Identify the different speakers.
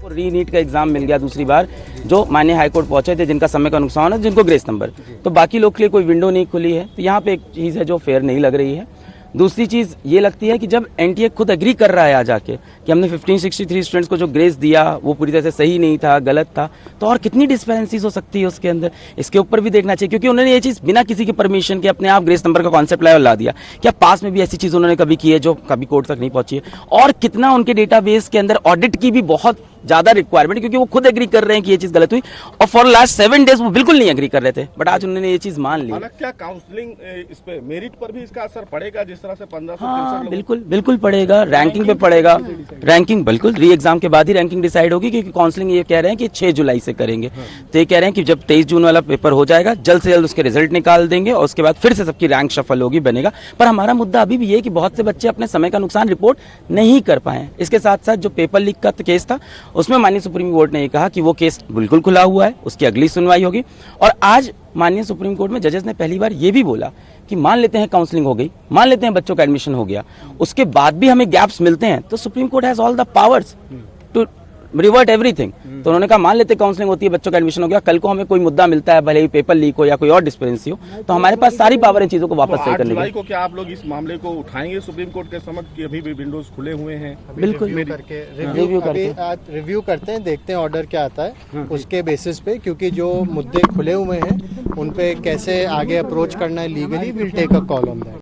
Speaker 1: री नीट का एग्जाम मिल गया दूसरी बार, जो माननीय हाईकोर्ट पहुंचे थे, जिनका समय का नुकसान है, जिनको ग्रेस नंबर, तो बाकी लोग के लिए कोई विंडो नहीं खुली है। तो यहाँ पे एक चीज़ है जो फेयर नहीं लग रही है। दूसरी चीज़ ये लगती है कि जब एनटीए खुद एग्री कर रहा है आ जाके कि हमने 1563 स्टूडेंट्स को जो ग्रेस दिया वो पूरी तरह से सही नहीं था, गलत था, तो और कितनी डिस्पेरेंसीज हो सकती है उसके अंदर, इसके ऊपर भी देखना चाहिए। क्योंकि उन्होंने ये चीज़ बिना किसी के परमिशन के अपने आप ग्रेस नंबर का कॉन्सेप्ट लाया और ला दिया। क्या पास में भी ऐसी चीज़ उन्होंने कभी की है जो कभी कोर्ट तक नहीं पहुंची है? और कितना उनके डेटाबेस के अंदर ऑडिट की भी बहुत ज्यादा रिक्वायरमेंट, क्योंकि वो खुद एग्री कर रहे हैं कि ये चीज गलत हुई, और फॉर लास्ट 7 डेज वो बिल्कुल नहीं एग्री कर रहे थे, बट आज उन्होंने ये चीज मान ली।
Speaker 2: क्या काउंसलिंग इस पे मेरिट पर भी इसका असर पड़ेगा, जिस तरह से 1563
Speaker 1: हाँ, बिल्कुल बिल्कुल पड़ेगा, रैंकिंग पे पड़ेगा। रैंकिंग बिल्कुल री एग्जाम के बाद ही रैंकिंग डिसाइड होगी, क्योंकि काउंसलिंग ये कह रहे हैं कि 6 जुलाई से करेंगे। तो ये कह रहे हैं कि जब 23 जून वाला पेपर हो जाएगा, जल्द से जल्द उसके रिजल्ट निकाल देंगे और उसके बाद फिर से सबकी रैंक शफल होगी, बनेगा। पर हमारा मुद्दा अभी भी ये है कि बहुत से बच्चे अपने समय का नुकसान रिपोर्ट नहीं कर पाए। इसके साथ साथ जो पेपर लीक का केस था, उसमें माननीय सुप्रीम कोर्ट ने ये कहा कि वो केस बिल्कुल खुला हुआ है, उसकी अगली सुनवाई होगी। और आज माननीय सुप्रीम कोर्ट में जजेस ने पहली बार ये भी बोला कि मान लेते हैं काउंसलिंग हो गई, मान लेते हैं बच्चों का एडमिशन हो गया, उसके बाद भी हमें गैप्स मिलते हैं, तो supreme court has all the powers to revert everything. तो उन्होंने कहा मान लेते काउंसलिंग होती है, बच्चों का एडमिशन हो गया, कल को हमें कोई मुद्दा मिलता है, भले ही पेपर लीक हो या कोई और डिस्पेरेंसी हो, तो हमारे पास सारी पावर इन चीजों को वापस सही करने की।
Speaker 2: को क्या आप लोग इस मामले को उठाएंगे सुप्रीम कोर्ट के समक्ष कि अभी भी विंडोज खुले हुए हैं?
Speaker 1: बिल्कुल
Speaker 3: रिव्यू करते हैं, देखते हैं ऑर्डर क्या आता है उसके बेसिस पे, क्योंकि जो मुद्दे खुले हुए हैं उन पे कैसे आगे अप्रोच करना है legally, will take a call on that.